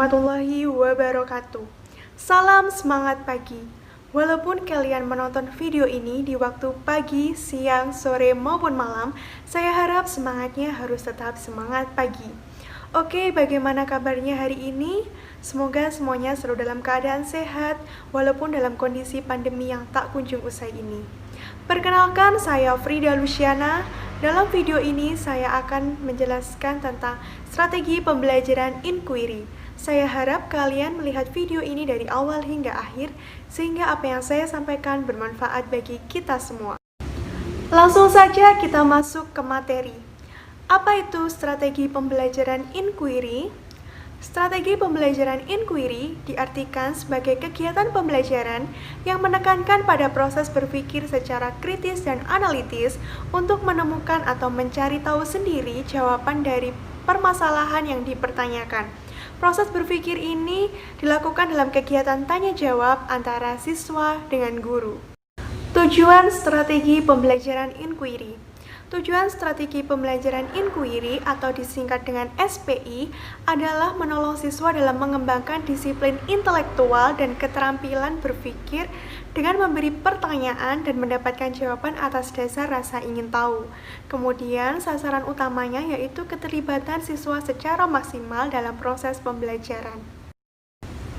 warahmatullahi wabarakatuh. Salam semangat pagi. Walaupun kalian menonton video ini di waktu pagi, siang, sore, maupun malam, saya harap semangatnya harus tetap semangat pagi. Oke, bagaimana kabarnya hari ini? Semoga semuanya selalu dalam keadaan sehat, walaupun dalam kondisi pandemi yang tak kunjung usai ini. Perkenalkan, saya Frida Luciana. Dalam video ini, saya akan menjelaskan tentang strategi pembelajaran inquiry. Saya harap kalian melihat video ini dari awal hingga akhir, sehingga apa yang saya sampaikan bermanfaat bagi kita semua. Langsung saja kita masuk ke materi. Apa itu strategi pembelajaran inquiry? Strategi pembelajaran inquiry diartikan sebagai kegiatan pembelajaran yang menekankan pada proses berpikir secara kritis dan analitis untuk menemukan atau mencari tahu sendiri jawaban dari permasalahan yang dipertanyakan. Proses berpikir ini dilakukan dalam kegiatan tanya-jawab antara siswa dengan guru. Tujuan strategi pembelajaran inquiry. Tujuan strategi pembelajaran inquiry atau disingkat dengan SPI adalah menolong siswa dalam mengembangkan disiplin intelektual dan keterampilan berpikir dengan memberi pertanyaan dan mendapatkan jawaban atas dasar rasa ingin tahu. Kemudian sasaran utamanya yaitu keterlibatan siswa secara maksimal dalam proses pembelajaran.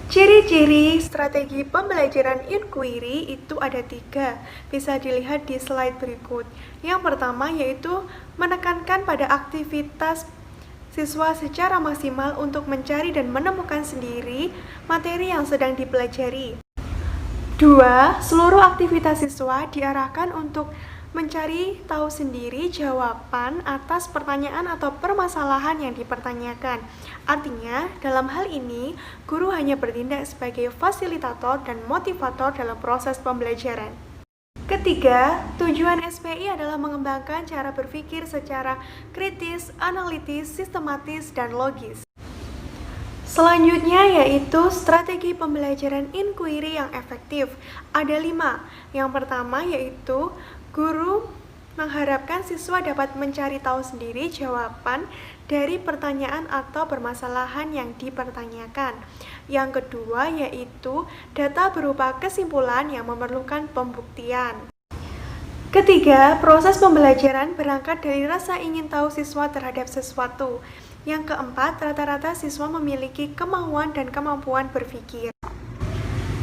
Ciri-ciri strategi pembelajaran inquiry itu ada 3, bisa dilihat di slide berikut. Yang pertama yaitu menekankan pada aktivitas siswa secara maksimal untuk mencari dan menemukan sendiri materi yang sedang dipelajari. 2. Seluruh aktivitas siswa diarahkan untuk mencari tahu sendiri jawaban atas pertanyaan atau permasalahan yang dipertanyakan. Artinya, dalam hal ini, guru hanya bertindak sebagai fasilitator dan motivator dalam proses pembelajaran. Ketiga, tujuan SPI adalah mengembangkan cara berpikir secara kritis, analitis, sistematis, dan logis. Selanjutnya yaitu strategi pembelajaran inquiry yang efektif. Ada 5. Yang pertama yaitu guru mengharapkan siswa dapat mencari tahu sendiri jawaban dari pertanyaan atau permasalahan yang dipertanyakan. Yang kedua yaitu data berupa kesimpulan yang memerlukan pembuktian. Ketiga, proses pembelajaran berangkat dari rasa ingin tahu siswa terhadap sesuatu. Yang keempat, rata-rata siswa memiliki kemauan dan kemampuan berpikir.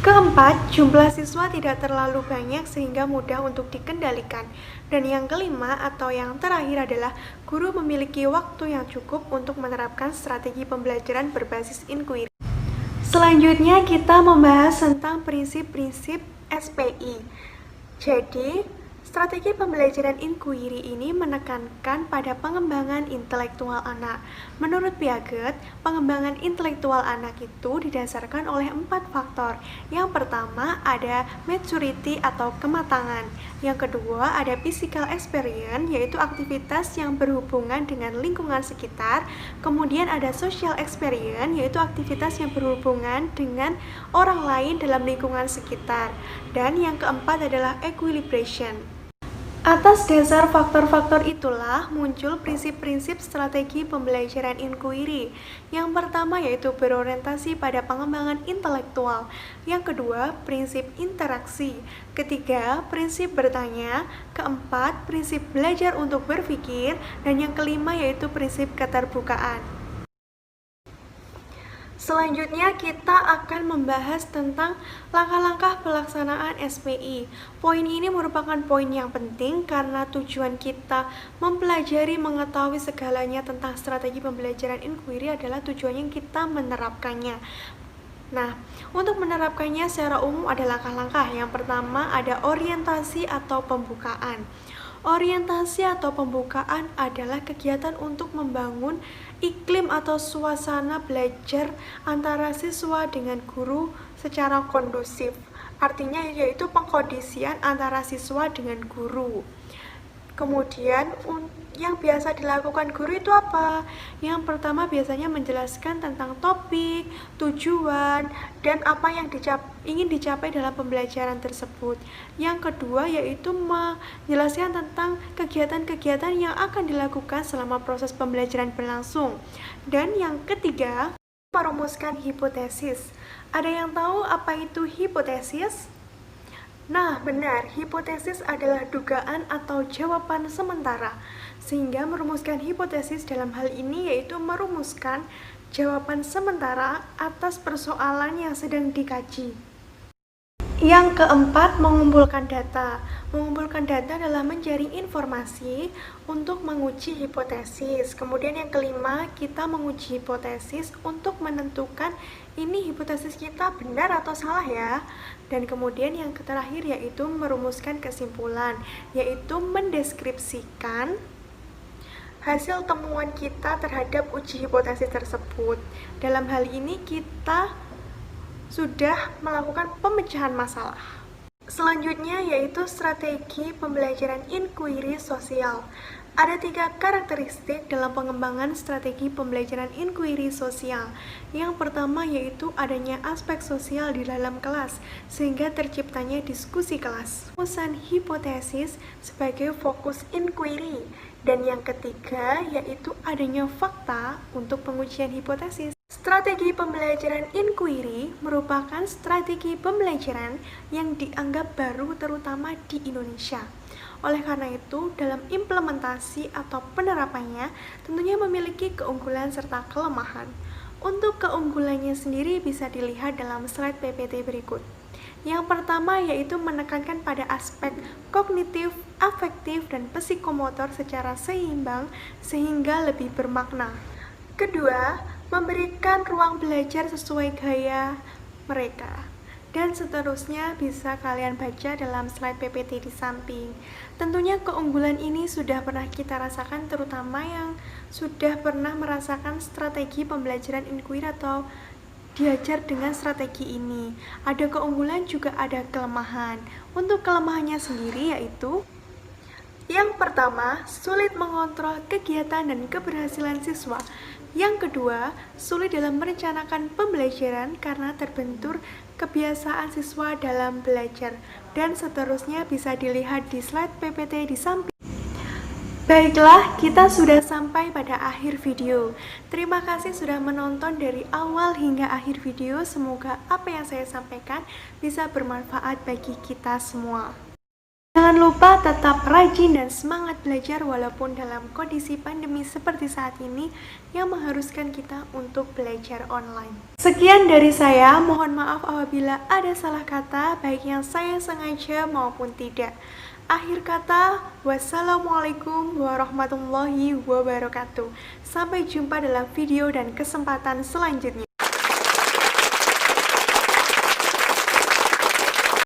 Keempat, jumlah siswa tidak terlalu banyak sehingga mudah untuk dikendalikan. Dan yang kelima atau yang terakhir adalah guru memiliki waktu yang cukup untuk menerapkan strategi pembelajaran berbasis inquiry. Selanjutnya kita membahas tentang prinsip-prinsip SPI. Jadi, strategi pembelajaran inquiry ini menekankan pada pengembangan intelektual anak. Menurut Piaget, pengembangan intelektual anak itu didasarkan oleh 4 faktor. Yang pertama ada maturity atau kematangan. Yang kedua ada physical experience, yaitu aktivitas yang berhubungan dengan lingkungan sekitar. Kemudian ada social experience, yaitu aktivitas yang berhubungan dengan orang lain dalam lingkungan sekitar. Dan yang keempat adalah equilibration. Atas dasar faktor-faktor itulah muncul prinsip-prinsip strategi pembelajaran inquiry. Yang pertama yaitu berorientasi pada pengembangan intelektual. Yang kedua, prinsip interaksi. Ketiga, prinsip bertanya. Keempat, prinsip belajar untuk berpikir. Dan yang kelima yaitu prinsip keterbukaan. Selanjutnya kita akan membahas tentang langkah-langkah pelaksanaan SPI. Poin ini merupakan poin yang penting karena tujuan kita mempelajari mengetahui segalanya tentang strategi pembelajaran inquiry adalah tujuannya kita menerapkannya. Nah, untuk menerapkannya secara umum ada langkah-langkah. Yang pertama ada orientasi atau pembukaan. Orientasi atau pembukaan adalah kegiatan untuk membangun iklim atau suasana belajar antara siswa dengan guru secara kondusif. Artinya yaitu pengkondisian antara siswa dengan guru. Kemudian yang biasa dilakukan guru itu apa? Yang pertama biasanya menjelaskan tentang topik, tujuan, dan apa yang ingin dicapai dalam pembelajaran tersebut. Yang kedua yaitu menjelaskan tentang kegiatan-kegiatan yang akan dilakukan selama proses pembelajaran berlangsung. Dan yang ketiga Merumuskan hipotesis. Ada yang tahu apa itu hipotesis? Nah, benar, hipotesis adalah dugaan atau jawaban sementara. Sehingga merumuskan hipotesis dalam hal ini yaitu merumuskan jawaban sementara atas persoalan yang sedang dikaji. Yang keempat, mengumpulkan data. Mengumpulkan data adalah mencari informasi untuk menguji hipotesis. Kemudian yang kelima, kita menguji hipotesis untuk menentukan ini hipotesis kita benar atau salah ya. Dan kemudian yang terakhir yaitu merumuskan kesimpulan, yaitu mendeskripsikan hasil temuan kita terhadap uji hipotesis tersebut. Dalam hal ini kita sudah melakukan pemecahan masalah. Selanjutnya yaitu strategi pembelajaran inquiry sosial. Ada 3 karakteristik dalam pengembangan strategi pembelajaran inquiry sosial. Yang pertama yaitu adanya aspek sosial di dalam kelas, sehingga terciptanya diskusi kelas. Perumusan hipotesis sebagai fokus inquiry. Dan yang ketiga yaitu adanya fakta untuk pengujian hipotesis. Strategi pembelajaran inquiry merupakan strategi pembelajaran yang dianggap baru terutama di Indonesia. Oleh karena itu, dalam implementasi atau penerapannya tentunya memiliki keunggulan serta kelemahan. Untuk keunggulannya sendiri bisa dilihat dalam slide PPT berikut. Yang pertama yaitu menekankan pada aspek kognitif, afektif, dan psikomotor secara seimbang sehingga lebih bermakna. Kedua, memberikan ruang belajar sesuai gaya mereka. Dan seterusnya bisa kalian baca dalam slide PPT di samping. Tentunya keunggulan ini sudah pernah kita rasakan, terutama yang sudah pernah merasakan strategi pembelajaran inquiry atau diajar dengan strategi ini. Ada keunggulan juga ada kelemahan. Untuk kelemahannya sendiri yaitu yang pertama, sulit mengontrol kegiatan dan keberhasilan siswa. Yang kedua, sulit dalam merencanakan pembelajaran karena terbentur kebiasaan siswa dalam belajar. Dan seterusnya bisa dilihat di slide PPT di samping. Baiklah, kita sudah sampai pada akhir video. Terima kasih sudah menonton dari awal hingga akhir video. Semoga apa yang saya sampaikan bisa bermanfaat bagi kita semua. Jangan lupa tetap rajin dan semangat belajar walaupun dalam kondisi pandemi seperti saat ini yang mengharuskan kita untuk belajar online. Sekian dari saya, mohon maaf apabila ada salah kata baik yang saya sengaja maupun tidak. Akhir kata, wassalamualaikum warahmatullahi wabarakatuh. Sampai jumpa dalam video dan kesempatan selanjutnya.